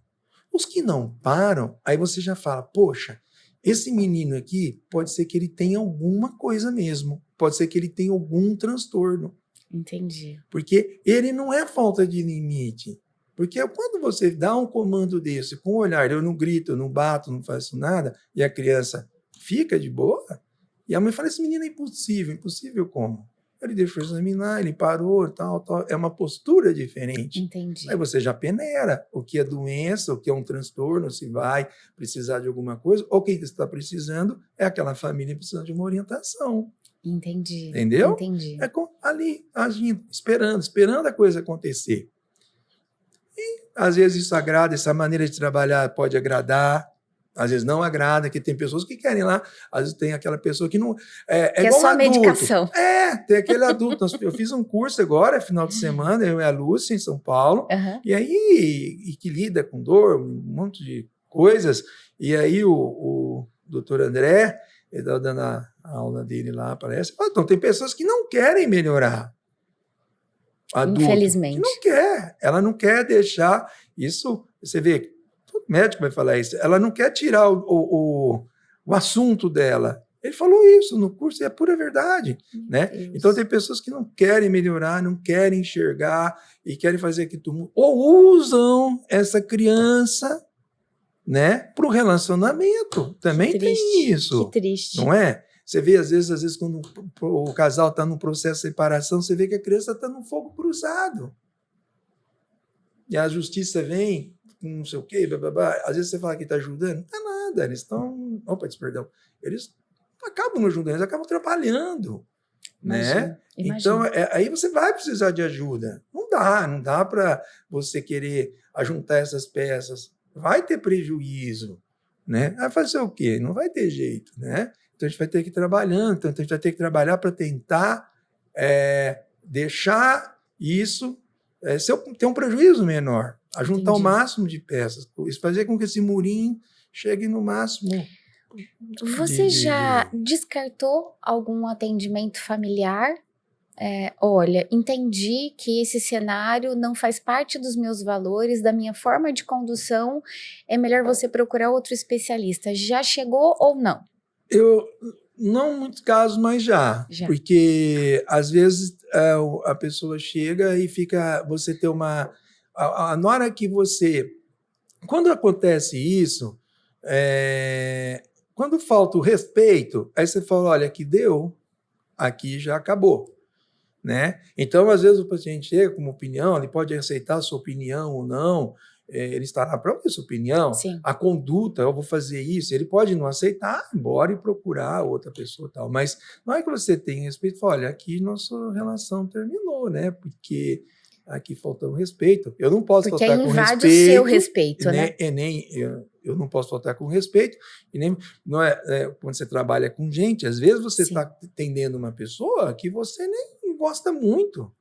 B: Os que não param, aí você já fala, poxa, esse menino aqui pode ser que ele tenha alguma coisa mesmo, pode ser que ele tenha algum transtorno.
A: Entendi.
B: Porque ele não é falta de limite. Porque quando você dá um comando desse com o olhar, eu não grito, eu não bato, não faço nada, e a criança fica de boa, e a mãe fala, esse menino é impossível. Impossível como? Ele deixou examinar, ele parou, tal. É uma postura diferente.
A: Entendi.
B: Aí você já peneira o que é doença, o que é um transtorno, se vai precisar de alguma coisa, ou quem está precisando é aquela família precisando de uma orientação.
A: Entendi.
B: Entendeu?
A: Entendi.
B: É ali, agindo, esperando a coisa acontecer. E às vezes isso agrada, essa maneira de trabalhar pode agradar, às vezes não agrada, que tem pessoas que querem lá, às vezes tem aquela pessoa que não...
A: que é só
B: adulto.
A: medicação.
B: Tem aquele adulto. Eu fiz um curso agora, final de semana, eu e a Lúcia, em São Paulo, e aí que lida com dor, um monte de coisas, e aí o doutor André, ele estava dando a aula dele lá, parece, então tem pessoas que não querem melhorar. Adulto,
A: infelizmente.
B: Que não quer, ela não quer deixar isso, você vê, todo médico vai falar isso, ela não quer tirar o assunto dela. Ele falou isso no curso e é pura verdade, né? Então tem pessoas que não querem melhorar, não querem enxergar e querem fazer aquilo tudo, ou usam essa criança, né, para o relacionamento. Também tem isso.
A: Que triste.
B: Não é? Você vê, às vezes, quando o casal está num processo de separação, você vê que a criança está num fogo cruzado. E a justiça vem, não sei o quê, blá, blá, blá. Às vezes você fala que está ajudando, não é nada, eles estão... Opa, perdão. Eles acabam não ajudando, eles acabam atrapalhando. Né? Então, aí você vai precisar de ajuda. Não dá para você querer ajuntar essas peças. Vai ter prejuízo. Né? Vai fazer o quê? Não vai ter jeito, né? Então a gente vai ter que ir trabalhando, então a gente vai ter que trabalhar para tentar deixar isso, se eu ter um prejuízo menor, a juntar o máximo de peças, isso fazer com que esse murinho chegue no máximo.
A: Você já descartou algum atendimento familiar? Olha, entendi que esse cenário não faz parte dos meus valores, da minha forma de condução, é melhor você procurar outro especialista. Já chegou ou não?
B: Não em muitos casos, mas já. Porque, às vezes, a pessoa chega e fica... Você tem uma... Na hora que você... Quando acontece isso, quando falta o respeito, aí você fala, olha, aqui deu, aqui já acabou. Né? Então, às vezes, o paciente chega com uma opinião, ele pode aceitar a sua opinião ou não, ele está na própria sua opinião,
A: Sim.
B: A conduta, eu vou fazer isso, ele pode não aceitar, ir embora e procurar outra pessoa e tal, mas não é que você tem respeito, fala, olha, aqui nossa relação terminou, né? Porque aqui faltou respeito, eu não posso faltar com respeito.
A: Porque invade o seu respeito, né?
B: Eu não posso faltar com respeito, e nem não quando você trabalha com gente, às vezes você está atendendo uma pessoa que você nem gosta muito,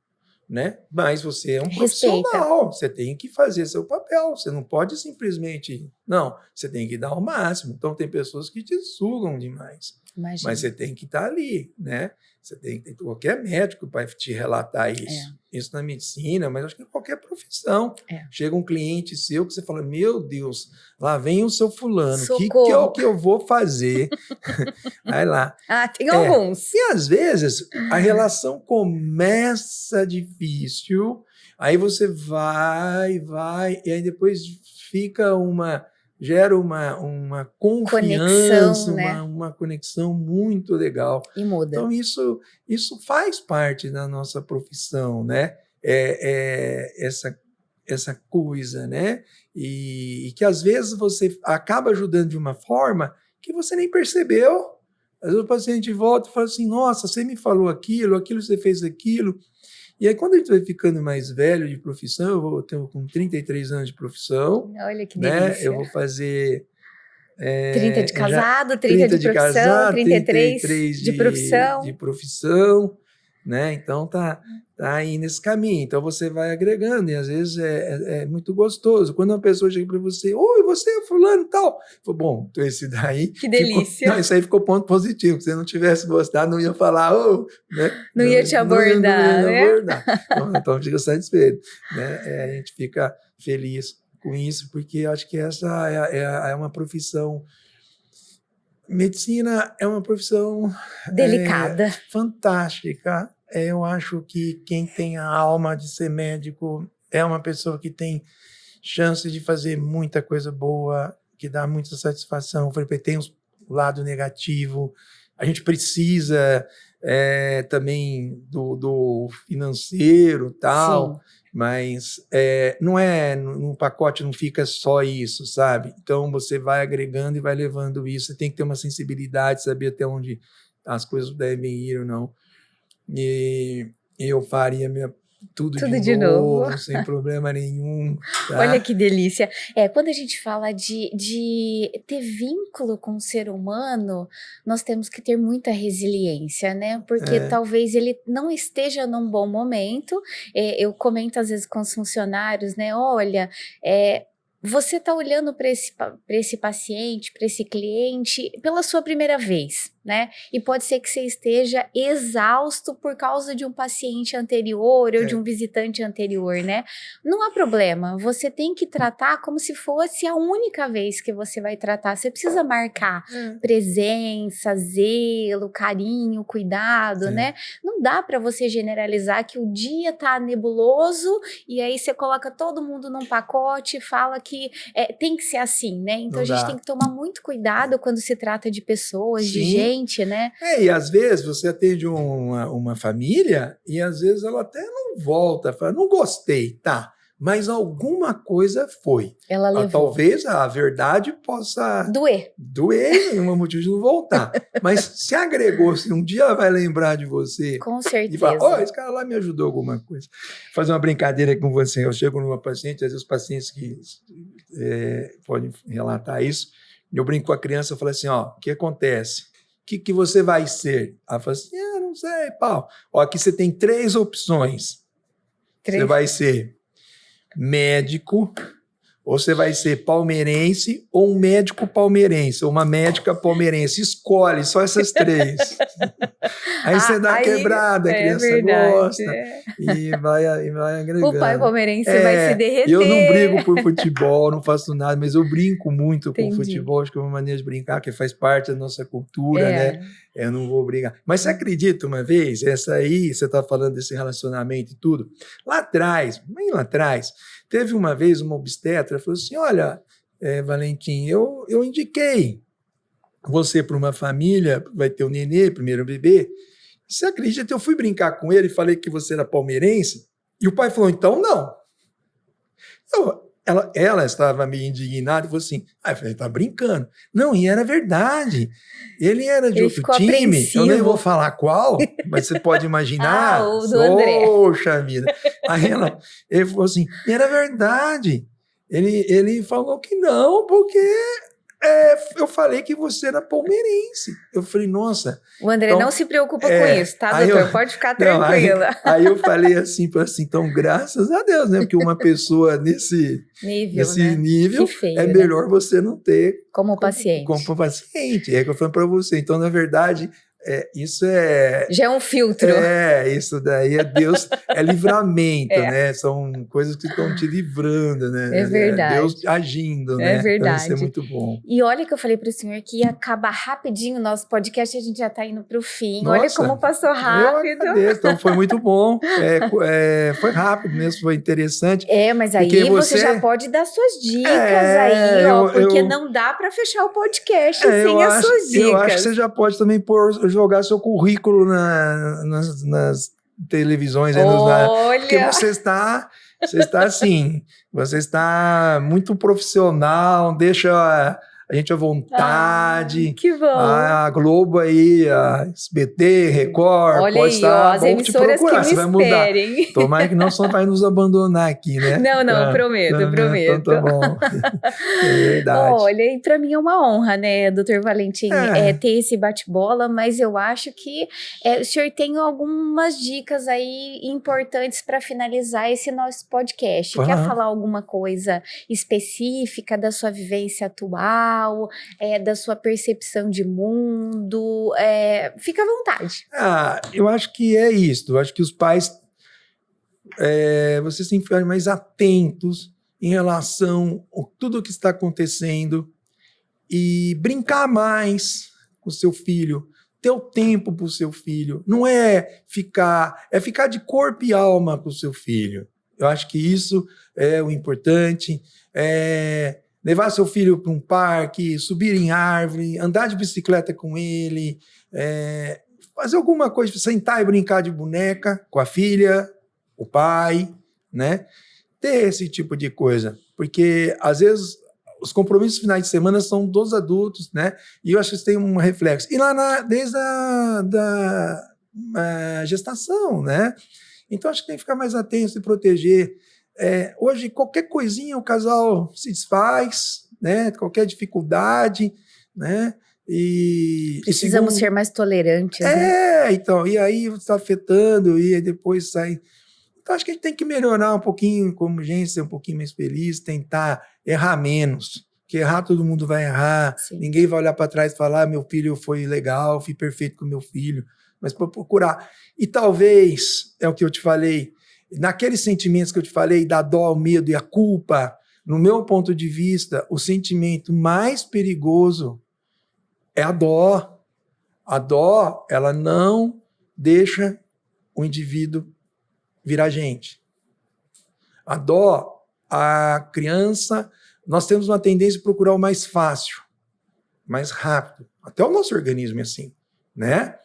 B: né? Mas você é um profissional, você tem que fazer seu papel, você não pode simplesmente... Não, você tem que dar o máximo. Então, tem pessoas que te sugam demais.
A: Imagina.
B: Mas você tem que estar ali, né? Você tem qualquer médico para te relatar isso. Isso na medicina, mas acho que em qualquer profissão. Chega um cliente seu que você fala, meu Deus, lá vem o seu fulano, o que eu vou fazer? Vai lá.
A: Tem alguns.
B: E às vezes a relação começa difícil, aí você vai, e aí depois gera uma confiança,
A: né?
B: uma conexão muito legal.
A: E muda.
B: Então, isso faz parte da nossa profissão, né? Essa coisa, né? E que, às vezes, você acaba ajudando de uma forma que você nem percebeu. Às vezes o paciente volta e fala assim, nossa, você me falou aquilo você fez aquilo. E aí, quando a gente vai ficando mais velho de profissão, eu tenho com 33 anos de profissão.
A: Olha que
B: né?
A: delícia.
B: Eu vou fazer...
A: 30 de casado, 30 de profissão,
B: casado,
A: 33 de profissão.
B: De profissão, né? Então, tá aí nesse caminho. Então, você vai agregando e, às vezes, é muito gostoso. Quando uma pessoa chega para você, oi, você é fulano e tal. Falo, bom, então esse daí...
A: Que delícia.
B: Isso aí ficou ponto positivo. Se você não tivesse gostado, não ia falar, né?
A: Não ia te abordar, né?
B: Então, fica satisfeito. Né? A gente fica feliz com isso, porque acho que essa é uma profissão... Medicina é uma profissão...
A: delicada.
B: Fantástica. Eu acho que quem tem a alma de ser médico é uma pessoa que tem chance de fazer muita coisa boa, que dá muita satisfação. Tem um lado negativo. A gente precisa também do financeiro e tal. Sim. Mas no pacote não fica só isso, sabe? Então você vai agregando e vai levando isso. Você tem que ter uma sensibilidade, saber até onde as coisas devem ir ou não. E eu faria tudo de novo, sem problema nenhum. Tá?
A: Olha que delícia. Quando a gente fala de ter vínculo com o ser humano, nós temos que ter muita resiliência, né? Porque talvez ele não esteja num bom momento. Eu comento às vezes com os funcionários, né? Olha, você está olhando para esse paciente, para esse cliente, pela sua primeira vez, né? E pode ser que você esteja exausto por causa de um paciente anterior ou de um visitante anterior, né? Não há problema, você tem que tratar como se fosse a única vez que você vai tratar. Você precisa marcar presença, zelo, carinho, cuidado, né? Não dá para você generalizar que o dia tá nebuloso e aí você coloca todo mundo num pacote e fala que tem que ser assim, né? Então a gente tem que tomar muito cuidado quando se trata de pessoas, de gente, né?
B: E às vezes você atende uma família e às vezes ela até não volta, fala, não gostei, tá? Mas alguma coisa foi.
A: Ela levou.
B: Talvez a verdade possa...
A: doer,
B: não é motivo de não voltar. Mas se agregou, se um dia ela vai lembrar de você...
A: Com certeza.
B: E fala, esse cara lá me ajudou alguma coisa. Vou fazer uma brincadeira com você. Eu chego numa paciente, às vezes os pacientes que podem relatar isso, eu brinco com a criança, eu falo assim, o que acontece? O que você vai ser? Ela fala assim, não sei, pau. Ó, aqui você tem 3 opções. Você vai ser médico, ou você vai ser palmeirense, ou um médico palmeirense, ou uma médica palmeirense. Escolhe só essas 3. Aí você dá a quebrada, a criança gosta, e vai agregando.
A: O pai palmeirense vai se derreter.
B: Eu não brigo por futebol, não faço nada, mas eu brinco muito com
A: Entendi.
B: futebol, acho que é uma maneira de brincar, que faz parte da nossa cultura, né? Eu não vou brigar. Mas você acredita uma vez, essa aí, você está falando desse relacionamento e tudo, lá atrás, bem lá atrás, teve uma vez uma obstetra, falou assim, olha, Valentim, eu indiquei você para uma família, vai ter o nenê, primeiro bebê. Você acredita? Eu fui brincar com ele e falei que você era palmeirense, e o pai falou, então não. Então, ela estava meio indignada e falou assim, eu falei, tá brincando. Não, e era verdade. Ele era de outro time, apreensivo. Eu nem vou falar qual, mas você pode imaginar.
A: O do André.
B: Poxa vida. Aí ele falou assim, e era verdade. Ele falou que não, porque eu falei que você era palmeirense. Eu falei, nossa.
A: O André então, não se preocupa com isso, tá, doutor? Pode ficar tranquila.
B: Aí eu falei assim, então, graças a Deus, né? Porque uma pessoa nesse nível
A: feio,
B: é melhor você não ter
A: como paciente.
B: Como paciente. É que eu falei para você. Então, na verdade, isso
A: já é um filtro.
B: Isso daí é Deus, é livramento, né? São coisas que estão te livrando, né?
A: É verdade.
B: Deus agindo, né?
A: É verdade.
B: Então, isso é muito bom.
A: E olha que eu falei para o senhor que ia acabar rapidinho o nosso podcast, a gente já está indo para o fim.
B: Nossa,
A: olha como passou rápido.
B: Eu agradeço. Então, foi muito bom. Foi rápido mesmo, foi interessante.
A: Mas aí você já pode dar suas dicas aí, porque não dá para fechar o podcast sem as suas dicas.
B: Eu acho que você já pode também jogar seu currículo nas televisões, porque você está assim, você está muito profissional, deixa a gente à vontade.
A: Que bom.
B: A Globo aí, a SBT, Record,
A: olha
B: pode
A: aí,
B: estar
A: as
B: bom
A: emissoras
B: te procurar,
A: que
B: você vai mudar. Tomara que não só vai nos abandonar aqui, né?
A: Não, prometo.
B: Então tá bom. É verdade.
A: Olha, e para mim é uma honra, né, doutor Valentim, ter esse bate-bola, mas eu acho que o senhor tem algumas dicas aí importantes para finalizar esse nosso podcast. Quer falar alguma coisa específica da sua vivência atual? Da sua percepção de mundo, fica à vontade.
B: Eu acho que é isso, eu acho que os pais, vocês têm que ficar mais atentos em relação a tudo o que está acontecendo e brincar mais com o seu filho, ter o tempo para o seu filho, não ficar de corpo e alma com o seu filho. Eu acho que isso é o importante, levar seu filho para um parque, subir em árvore, andar de bicicleta com ele, fazer alguma coisa, sentar e brincar de boneca com a filha, o pai, né? Ter esse tipo de coisa, porque às vezes os compromissos finais de semana são dos adultos, né? E eu acho que isso tem um reflexo. E lá desde a gestação, né? Então acho que tem que ficar mais atento, se proteger. Hoje, qualquer coisinha o casal se desfaz, né? Qualquer dificuldade, né?
A: Precisamos ser mais tolerantes, né?
B: Então, e aí está afetando, e aí depois sai. Então, acho que a gente tem que melhorar um pouquinho como gente, ser um pouquinho mais feliz, tentar errar menos. Porque errar todo mundo vai errar,
A: Sim.
B: Ninguém vai olhar para trás e falar, meu filho foi legal, fui perfeito com meu filho. Mas para procurar. E talvez, é o que eu te falei, naqueles sentimentos que eu te falei, da dó, o medo e a culpa, no meu ponto de vista, o sentimento mais perigoso é a dó. A dó, ela não deixa o indivíduo virar gente. A dó, a criança, nós temos uma tendência a procurar o mais fácil, mais rápido. Até o nosso organismo é assim, né?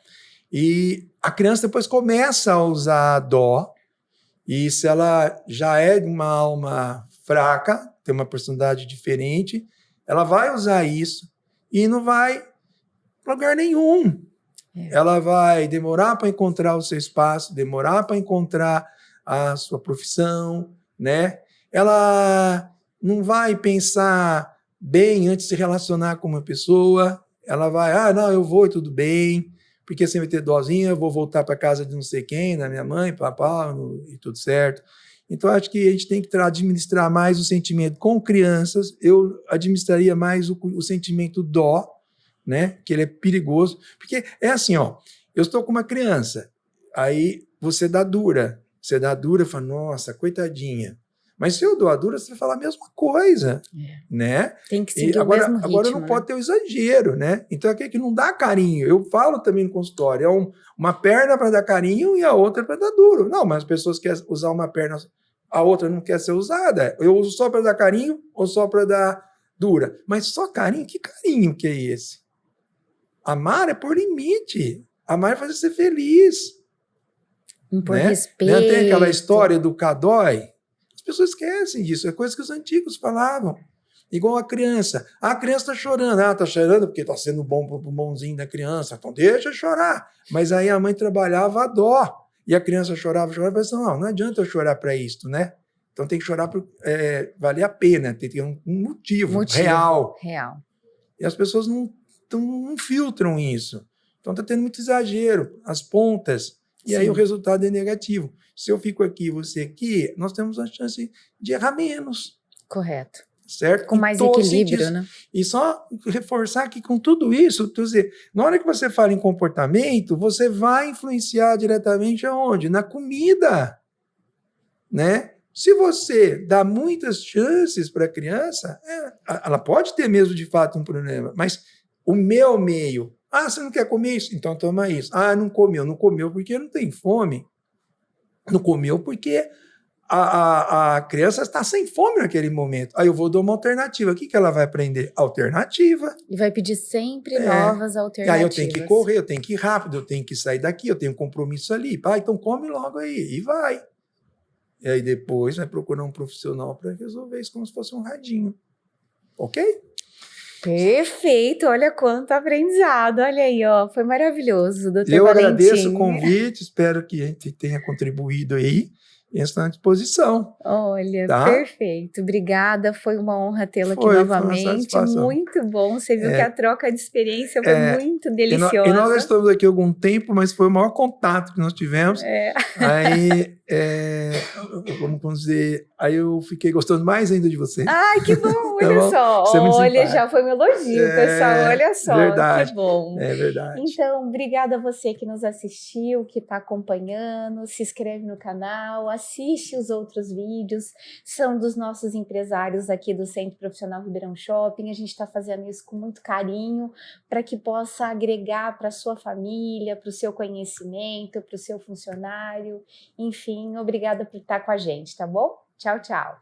B: E a criança depois começa a usar a dó, e se ela já é de uma alma fraca, tem uma personalidade diferente, ela vai usar isso e não vai para lugar nenhum. Ela vai demorar para encontrar o seu espaço, demorar para encontrar a sua profissão, né? Ela não vai pensar bem antes de se relacionar com uma pessoa. Ela vai, não, eu vou e tudo bem. porque sempre ter dozinha, eu vou voltar para casa de não sei quem, da minha mãe, papai, e tudo certo. Então, acho que a gente tem que administrar mais o sentimento com crianças. Eu administraria mais o sentimento dó, né? Que ele é perigoso. Porque é assim, ó, eu estou com uma criança, aí você dá dura, e fala, nossa, coitadinha. Mas se eu dou a dura, você vai falar a mesma coisa, né?
A: Tem que seguir o mesmo ritmo.
B: Agora não pode ter o exagero, né? Então, aqui que não dá carinho. Eu falo também no consultório, é uma perna para dar carinho e a outra para dar duro. Não, mas as pessoas querem usar uma perna, a outra não quer ser usada. Eu uso só para dar carinho ou só para dar dura? Mas só carinho? Que carinho que é esse? Amar é por limite. Amar é fazer você feliz.
A: Impor
B: né?
A: respeito.
B: Né? Tem aquela história do Cadói. As pessoas esquecem disso. É coisa que os antigos falavam. Igual a criança. A criança está chorando. Ah, está chorando porque está sendo bom para o pulmãozinho da criança. Então deixa chorar. Mas aí a mãe trabalhava a dó. E a criança chorava. E pensava, não adianta eu chorar para isso, né? Então tem que chorar para valer a pena. Tem que ter um motivo real. E as pessoas não filtram isso. Então está tendo muito exagero. As pontas. E aí o resultado é negativo. Se eu fico aqui e você aqui, nós temos a chance de errar menos.
A: Correto.
B: Certo?
A: Com mais equilíbrio, né?
B: E só reforçar que com tudo isso, dizer, na hora que você fala em comportamento, você vai influenciar diretamente aonde? Na comida. Né? Se você dá muitas chances para a criança, ela pode ter mesmo de fato um problema, mas o meu meio, você não quer comer isso? Então toma isso. Não comeu porque não tem fome. Não comeu porque a criança está sem fome naquele momento. Aí eu vou dar uma alternativa. O que ela vai aprender? Alternativa.
A: E vai pedir sempre novas alternativas.
B: Aí eu tenho que correr, eu tenho que ir rápido, eu tenho que sair daqui, eu tenho um compromisso ali. Então come logo aí. E vai. E aí depois vai procurar um profissional para resolver isso como se fosse um radinho. Ok?
A: Perfeito, olha quanto aprendizado, olha aí, ó, foi maravilhoso, doutor
B: Eu
A: Valentim.
B: agradeço o convite, espero que a gente tenha contribuído aí, e estou à disposição.
A: Olha, perfeito, obrigada, foi uma honra tê-lo aqui novamente, muito bom, você viu que a troca de experiência foi muito deliciosa.
B: E nós já estamos aqui há algum tempo, mas foi o maior contato que nós tivemos, aí, vamos dizer, aí eu fiquei gostando mais ainda de você.
A: Ai, que bom, olha só, olha, já foi um elogio, pessoal, olha só,
B: verdade,
A: que bom.
B: É verdade.
A: Então, obrigada a você que nos assistiu, que está acompanhando, se inscreve no canal, assiste os outros vídeos, são dos nossos empresários aqui do Centro Profissional Ribeirão Shopping, a gente está fazendo isso com muito carinho, para que possa agregar para a sua família, para o seu conhecimento, para o seu funcionário, enfim, obrigada por estar com a gente, tá bom? Tchau, tchau!